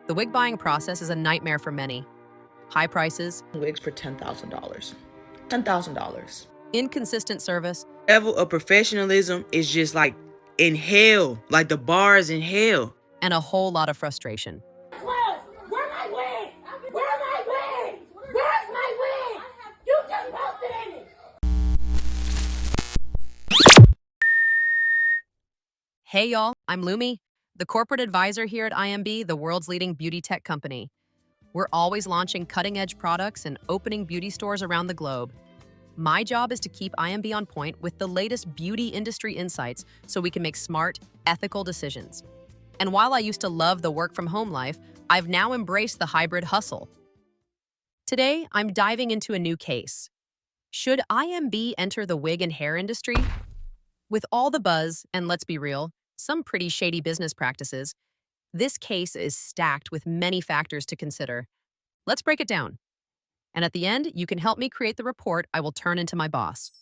The wig buying process is a nightmare for many. High prices, wigs for $10,000. $10,000. inconsistent service, Level of professionalism is just like in hell, like the bar is in hell. and a whole lot of frustration. Where my wig? Where my wig? Where's my wig? You just posted it. Hey y'all, I'm Lumi, the corporate advisor here at IMB, the world's leading beauty tech company. We're always launching cutting-edge products and opening beauty stores around the globe. My job is to keep IMB on point with the latest beauty industry insights so we can make smart, ethical decisions. And while I used to love the work-from-home life, I've now embraced the hybrid hustle. Today, I'm diving into a new case. Should IMB enter the wig and hair industry? With all the buzz, and let's be real, some pretty shady business practices, this case is stacked with many factors to consider. Let's break it down. And at the end, you can help me create the report I will turn into my boss.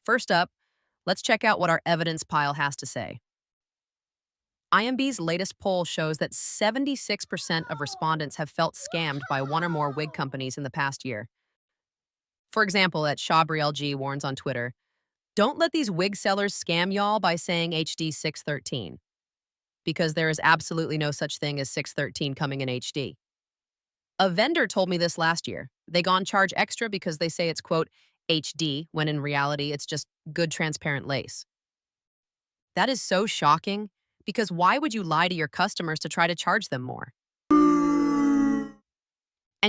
First up, let's check out what our evidence pile has to say. IMB's latest poll shows that 76% of respondents have felt scammed by one or more wig companies in the past year. For example, at ShabriLG warns on Twitter, "Don't let these wig sellers scam y'all by saying HD 613. Because there is absolutely no such thing as 613 coming in HD. A vendor told me this last year. They gone charge extra because they say it's, quote, HD, when in reality it's just good transparent lace. That is so shocking, because why would you lie to your customers to try to charge them more? And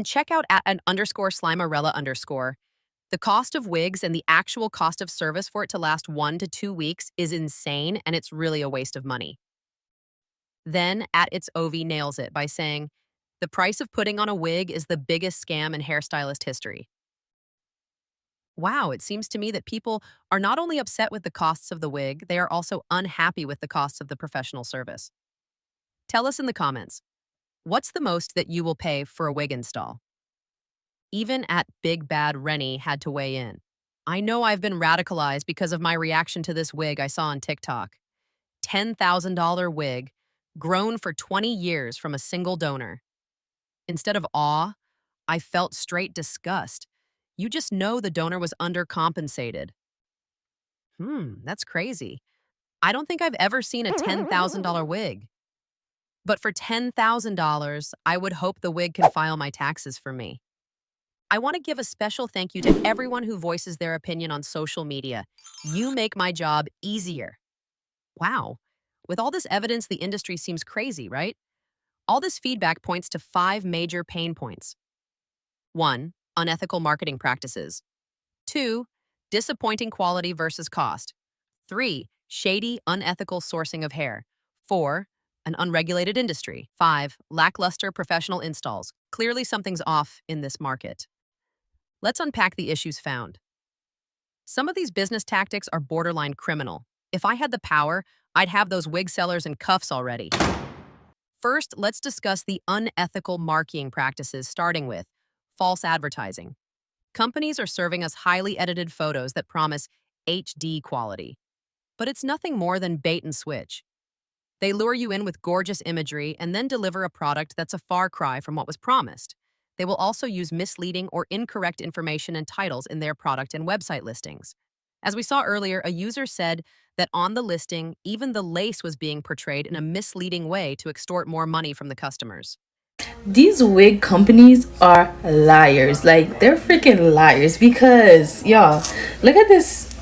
check out at an _Slimerella_. The cost of wigs and the actual cost of service for it to last 1 to 2 weeks is insane, and it's really a waste of money. Then, at its OV nails it by saying, the price of putting on a wig is the biggest scam in hairstylist history. Wow, it seems to me that people are not only upset with the costs of the wig, they are also unhappy with the costs of the professional service. Tell us in the comments, what's the most that you will pay for a wig install? Even at Big Bad Rennie had to weigh in. I know I've been radicalized because of my reaction to this wig I saw on TikTok. $10,000 wig, grown for 20 years from a single donor. Instead of awe, I felt straight disgust. You just know the donor was undercompensated. That's crazy. I don't think I've ever seen a $10,000 wig. But for $10,000, I would hope the wig can file my taxes for me. I want to give a special thank you to everyone who voices their opinion on social media. You make my job easier. Wow. With all this evidence, the industry seems crazy, right? All this feedback points to 5 major pain points. 1. Unethical marketing practices. 2. Disappointing quality versus cost. 3. Shady, unethical sourcing of hair. 4. An unregulated industry. 5. Lackluster professional installs. Clearly something's off in this market. Let's unpack the issues found. Some of these business tactics are borderline criminal. If I had the power, I'd have those wig sellers in cuffs already. First, let's discuss the unethical marketing practices, starting with false advertising. Companies are serving us highly edited photos that promise HD quality. But it's nothing more than bait and switch. They lure you in with gorgeous imagery and then deliver a product that's a far cry from what was promised. They will also use misleading or incorrect information and titles in their product and website listings. As we saw earlier, a user said that on the listing, even the lace was being portrayed in a misleading way to extort more money from the customers. These wig companies are liars. Like, they're freaking liars because, y'all, look at this.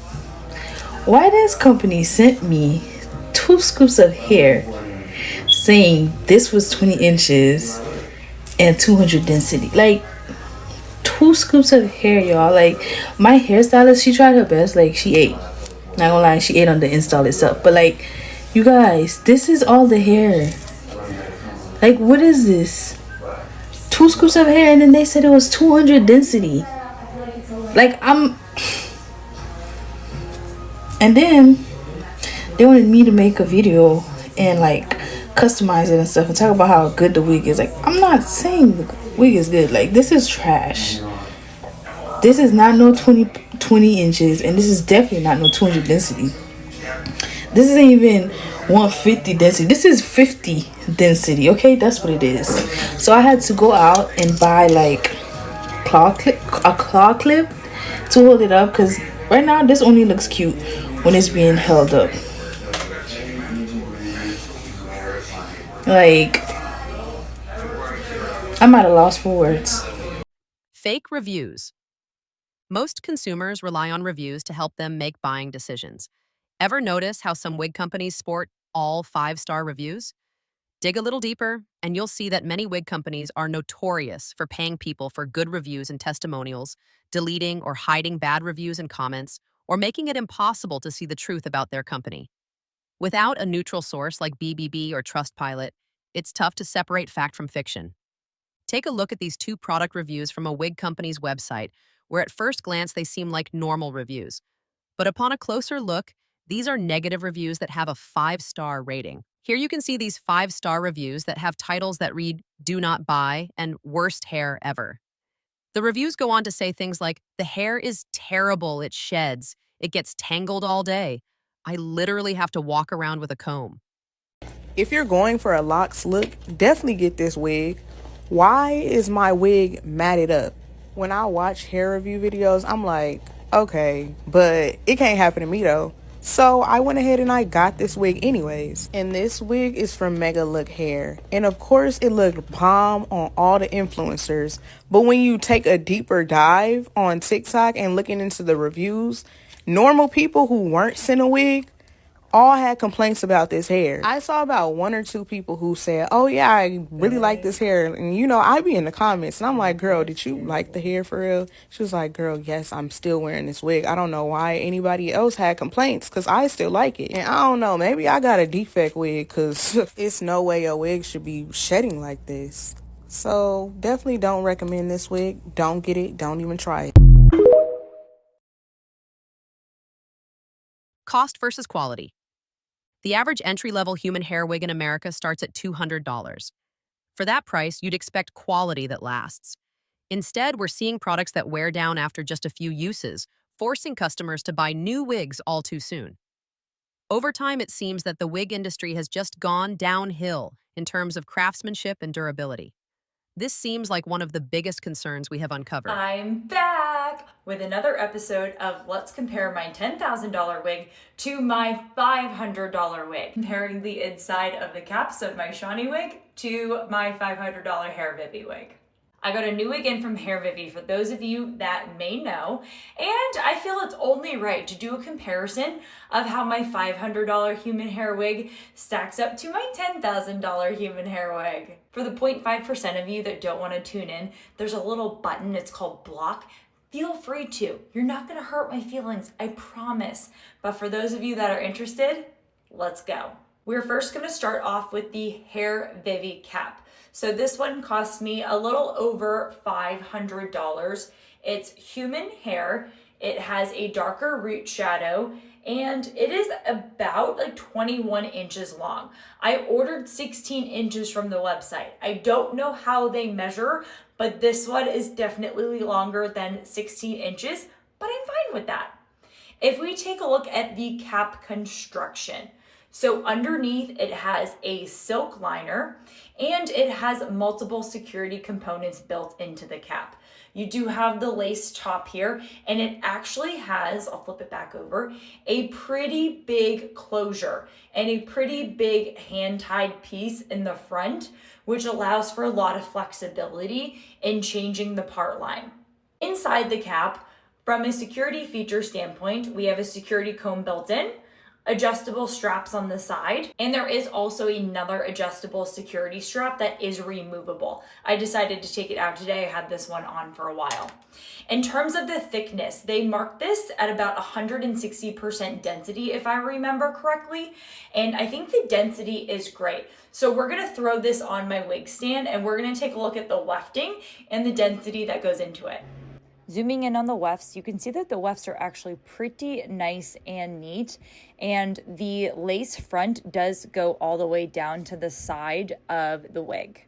Why this company sent me 2 scoops of hair saying this was 20 inches and 200 density. Like, 2 scoops of hair, y'all. Like, my hairstylist, she tried her best. Like, she ate. Not gonna lie, she ate on the install itself. But, like, you guys, this is all the hair. Like, what is this? 2 scoops of hair, and then they said it was 200 density. Like, and then they wanted me to make a video and, like, customize it and stuff and talk about how good the wig is. Like, I'm not saying the wig is good. Like, this is trash. This is not no 20 inches, and this is definitely not no 200 density. This isn't even 150 density. This is 50 density, okay? That's what it is. So I had to go out and buy like a claw clip to hold it up, because right now this only looks cute when it's being held up. Like, I'm at a loss for words. Fake reviews. Most consumers rely on reviews to help them make buying decisions. Ever notice how some wig companies sport all 5-star reviews? Dig a little deeper, and you'll see that many wig companies are notorious for paying people for good reviews and testimonials, deleting or hiding bad reviews and comments, or making it impossible to see the truth about their company. Without a neutral source like BBB or Trustpilot, it's tough to separate fact from fiction. Take a look at these 2 product reviews from a wig company's website, where at first glance they seem like normal reviews. But upon a closer look, these are negative reviews that have a 5-star rating. Here you can see these 5-star reviews that have titles that read, "Do not buy," and "Worst hair ever." The reviews go on to say things like, "The hair is terrible, it sheds, it gets tangled all day. I literally have to walk around with a comb." If you're going for a locks look, definitely get this wig. Why is my wig matted up? When I watch hair review videos, I'm like, okay, but it can't happen to me though. So I went ahead and I got this wig anyways. And this wig is from Mega Look Hair. And of course it looked bomb on all the influencers. But when you take a deeper dive on TikTok and looking into the reviews, normal people who weren't sent a wig all had complaints about this hair. I saw about 1 or 2 people who said, oh yeah, I really like this hair. And you know, I be in the comments and I'm like, girl, did you like the hair for real? She was like, girl, yes, I'm still wearing this wig. I don't know why anybody else had complaints, because I still like it. And I don't know, maybe I got a defect wig, because it's no way a wig should be shedding like this. So definitely don't recommend this wig. Don't get it. Don't even try it. Cost versus quality. The average entry-level human hair wig in America starts at $200. For that price, you'd expect quality that lasts. Instead, we're seeing products that wear down after just a few uses, forcing customers to buy new wigs all too soon. Over time, it seems that the wig industry has just gone downhill in terms of craftsmanship and durability. This seems like one of the biggest concerns we have uncovered. I'm back with another episode of Let's Compare My $10,000 wig to my $500 wig. Comparing the inside of the caps of my Shawnee wig to my $500 Hair Vivi wig. I got a new wig in from Hair Vivi, for those of you that may know, and I feel it's only right to do a comparison of how my $500 human hair wig stacks up to my $10,000 human hair wig. For the 0.5% of you that don't want to tune in, there's a little button, it's called block. Feel free to. You're not going to hurt my feelings, I promise. But for those of you that are interested, let's go. We're first going to start off with the Hair Vivi cap. So this one cost me a little over $500. It's human hair. It has a darker root shadow, and it is about like 21 inches long. I ordered 16 inches from the website. I don't know how they measure, but this one is definitely longer than 16 inches, but I'm fine with that. If we take a look at the cap construction, so underneath it has a silk liner and it has multiple security components built into the cap. You do have the lace top here, and it actually has, I'll flip it back over, a pretty big closure and a pretty big hand-tied piece in the front, which allows for a lot of flexibility in changing the part line. Inside the cap, from a security feature standpoint, we have a security comb built in, adjustable straps on the side, and there is also another adjustable security strap that is removable. I decided to take it out today. I had this one on for a while. In terms of the thickness, they marked this at about 160% density, if I remember correctly, and I think the density is great. So we're gonna throw this on my wig stand and we're gonna take a look at the wefting and the density that goes into it. Zooming in on the wefts, you can see that the wefts are actually pretty nice and neat, and the lace front does go all the way down to the side of the wig.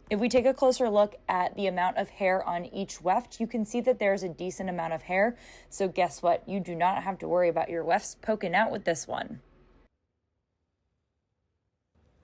If we take a closer look at the amount of hair on each weft, you can see that there's a decent amount of hair, so guess what? You do not have to worry about your wefts poking out with this one.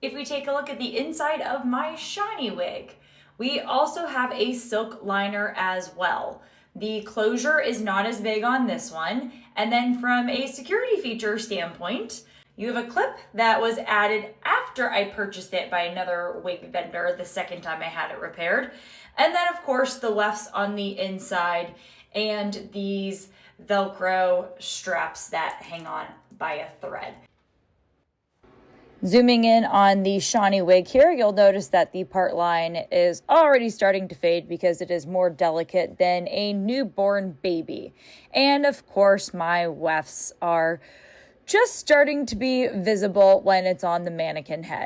If we take a look at the inside of my shiny wig, we also have a silk liner as well. The closure is not as big on this one. And then from a security feature standpoint, you have a clip that was added after I purchased it by another wig vendor the second time I had it repaired. And then of course the wefts on the inside and these Velcro straps that hang on by a thread. Zooming in on the shiny wig here, you'll notice that the part line is already starting to fade because it is more delicate than a newborn baby. And of course, my wefts are just starting to be visible when it's on the mannequin head.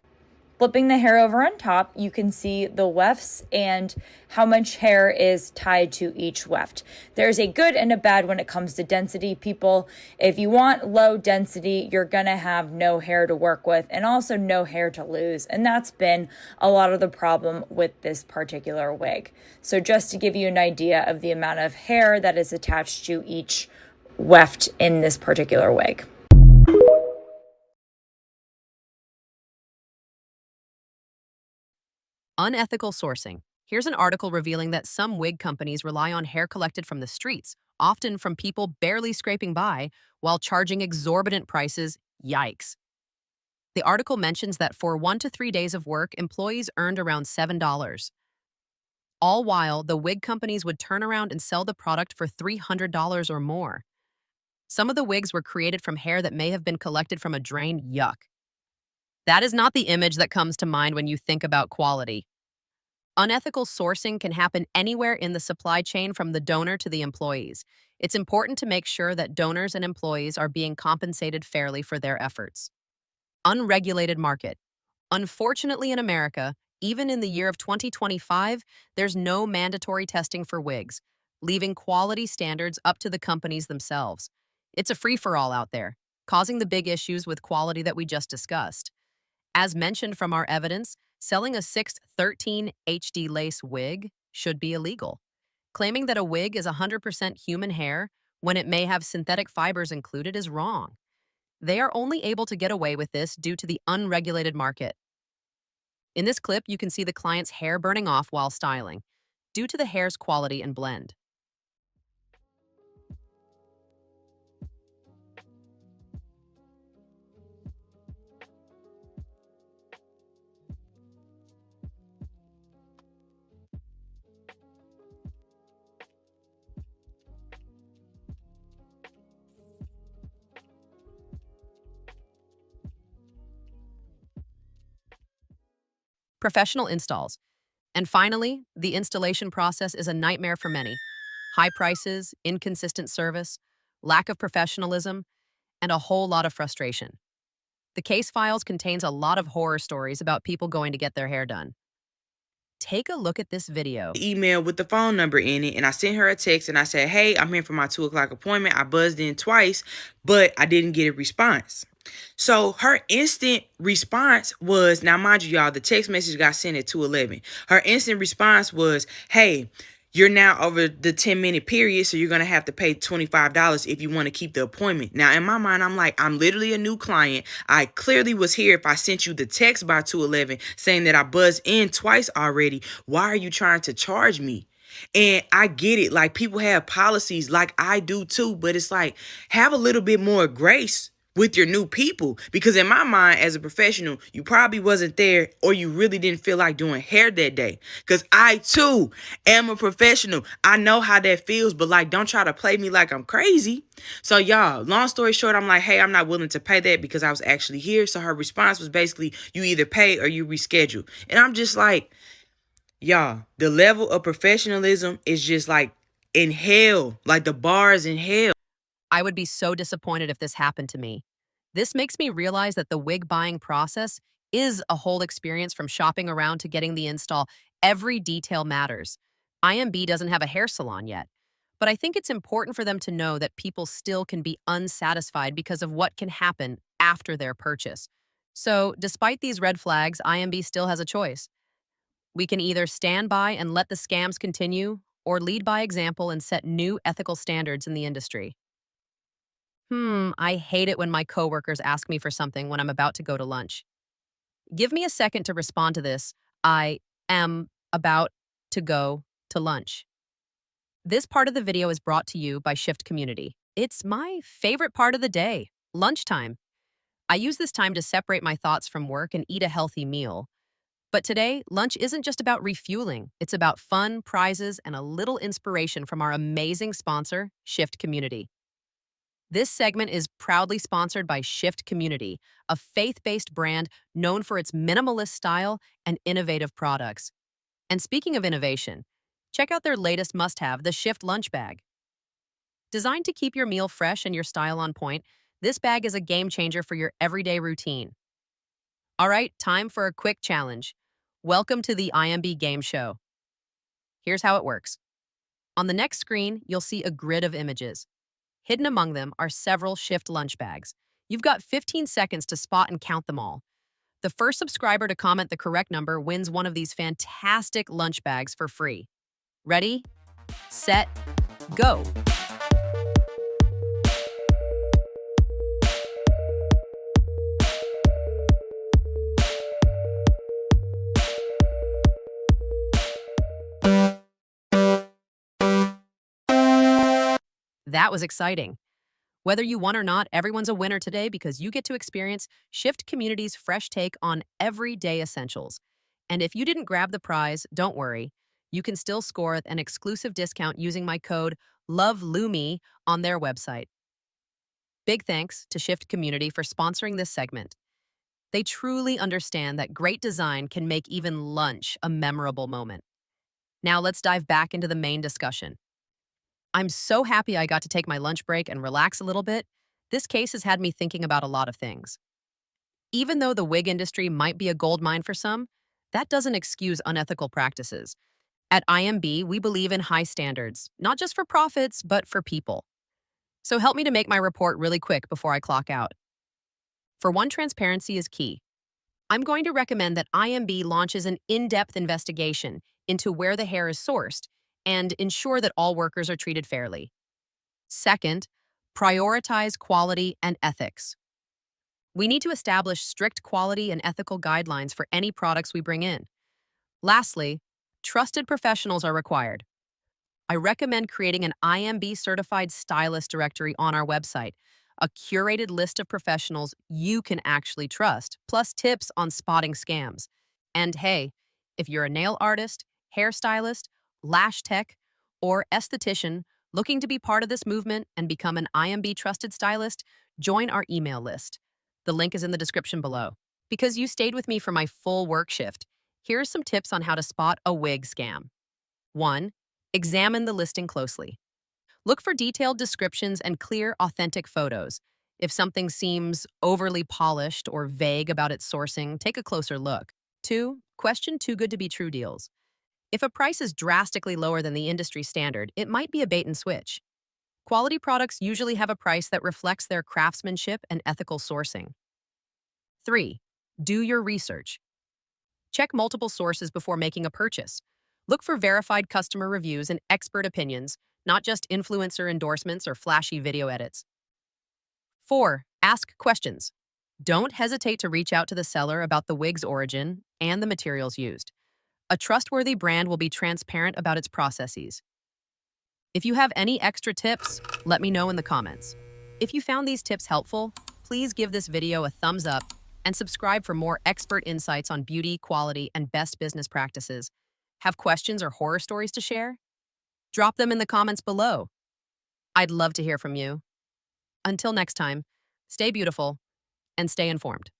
Flipping the hair over on top, you can see the wefts and how much hair is tied to each weft. There's a good and a bad when it comes to density, people. If you want low density, you're gonna have no hair to work with and also no hair to lose. And that's been a lot of the problem with this particular wig. So just to give you an idea of the amount of hair that is attached to each weft in this particular wig. Unethical sourcing. Here's an article revealing that some wig companies rely on hair collected from the streets, often from people barely scraping by, while charging exorbitant prices. Yikes. The article mentions that for 1 to 3 days of work, employees earned around $7. All while, the wig companies would turn around and sell the product for $300 or more. Some of the wigs were created from hair that may have been collected from a drain. Yuck. That is not the image that comes to mind when you think about quality. Unethical sourcing can happen anywhere in the supply chain from the donor to the employees. It's important to make sure that donors and employees are being compensated fairly for their efforts. Unregulated market. Unfortunately, in America, even in the year of 2025, there's no mandatory testing for wigs, leaving quality standards up to the companies themselves. It's a free-for-all out there, causing the big issues with quality that we just discussed. As mentioned from our evidence, selling a 613 HD lace wig should be illegal. Claiming that a wig is 100% human hair when it may have synthetic fibers included is wrong. They are only able to get away with this due to the unregulated market. In this clip, you can see the client's hair burning off while styling, due to the hair's quality and blend. Professional installs. And finally, the installation process is a nightmare for many. High prices, inconsistent service, lack of professionalism, and a whole lot of frustration. The case files contains a lot of horror stories about people going to get their hair done. Take a look at this video. Email with the phone number in it, and I sent her a text and I said, hey, I'm here for my 2 o'clock appointment. I buzzed in twice, but I didn't get a response. So her instant response was, now mind you, y'all, the text message got sent at 2:11. Her instant response was, hey, you're now over the 10-minute period, so you're going to have to pay $25 if you want to keep the appointment. Now, in my mind, I'm like, I'm literally a new client. I clearly was here if I sent you the text by 2:11 saying that I buzzed in twice already. Why are you trying to charge me? And I get it. Like, people have policies like I do too, but it's like, have a little bit more grace with your new people, because in my mind as a professional, you probably wasn't there or you really didn't feel like doing hair that day, because I too am a professional. I know how that feels, but like, don't try to play me like I'm crazy. So y'all, long story short, I'm like, hey, I'm not willing to pay that because I was actually here. So her response was basically, you either pay or you reschedule. And I'm just like, y'all, the level of professionalism is just like in hell, like the bar is in hell. I would be so disappointed if this happened to me. This makes me realize that the wig buying process is a whole experience from shopping around to getting the install. Every detail matters. IMB doesn't have a hair salon yet, but I think it's important for them to know that people still can be unsatisfied because of what can happen after their purchase. So, despite these red flags, IMB still has a choice. We can either stand by and let the scams continue, or lead by example and set new ethical standards in the industry. I hate it when my coworkers ask me for something when I'm about to go to lunch. Give me a second to respond to this. I am about to go to lunch. This part of the video is brought to you by Shift Community. It's my favorite part of the day, lunchtime. I use this time to separate my thoughts from work and eat a healthy meal. But today, lunch isn't just about refueling. It's about fun, prizes, and a little inspiration from our amazing sponsor, Shift Community. This segment is proudly sponsored by Shift Community, a faith-based brand known for its minimalist style and innovative products. And speaking of innovation, check out their latest must-have, the Shift Lunch Bag. Designed to keep your meal fresh and your style on point, this bag is a game changer for your everyday routine. All right, time for a quick challenge. Welcome to the IMB game show. Here's how it works. On the next screen, you'll see a grid of images. Hidden among them are several Shift lunch bags. You've got 15 seconds to spot and count them all. The first subscriber to comment the correct number wins one of these fantastic lunch bags for free. Ready, set, go. That was exciting. Whether you won or not, everyone's a winner today because you get to experience Shift Community's fresh take on everyday essentials. And if you didn't grab the prize, don't worry. You can still score an exclusive discount using my code LOVELUMI on their website. Big thanks to Shift Community for sponsoring this segment. They truly understand that great design can make even lunch a memorable moment. Now let's dive back into the main discussion. I'm so happy I got to take my lunch break and relax a little bit. This case has had me thinking about a lot of things. Even though the wig industry might be a goldmine for some, that doesn't excuse unethical practices. At IMB, we believe in high standards, not just for profits, but for people. So help me to make my report really quick before I clock out. For one, transparency is key. I'm going to recommend that IMB launches an in-depth investigation into where the hair is sourced and ensure that all workers are treated fairly. Second, prioritize quality and ethics. We need to establish strict quality and ethical guidelines for any products we bring in. Lastly, trusted professionals are required. I recommend creating an IMB certified stylist directory on our website, a curated list of professionals you can actually trust, plus tips on spotting scams. And hey, if you're a nail artist, hairstylist, lash tech, or esthetician looking to be part of this movement and become an IMB trusted stylist, join our email list. The link is in the description below. Because you stayed with me for my full work shift, here are some tips on how to spot a wig scam. 1. Examine the listing closely. Look for detailed descriptions and clear, authentic photos. If something seems overly polished or vague about its sourcing, take a closer look. 2. Question too good to be true deals. If a price is drastically lower than the industry standard, it might be a bait and switch. Quality products usually have a price that reflects their craftsmanship and ethical sourcing. 3. Do your research. Check multiple sources before making a purchase. Look for verified customer reviews and expert opinions, not just influencer endorsements or flashy video edits. 4. Ask questions. Don't hesitate to reach out to the seller about the wig's origin and the materials used. A trustworthy brand will be transparent about its processes. If you have any extra tips, let me know in the comments. If you found these tips helpful, please give this video a thumbs up and subscribe for more expert insights on beauty, quality, and best business practices. Have questions or horror stories to share? Drop them in the comments below. I'd love to hear from you. Until next time, stay beautiful and stay informed.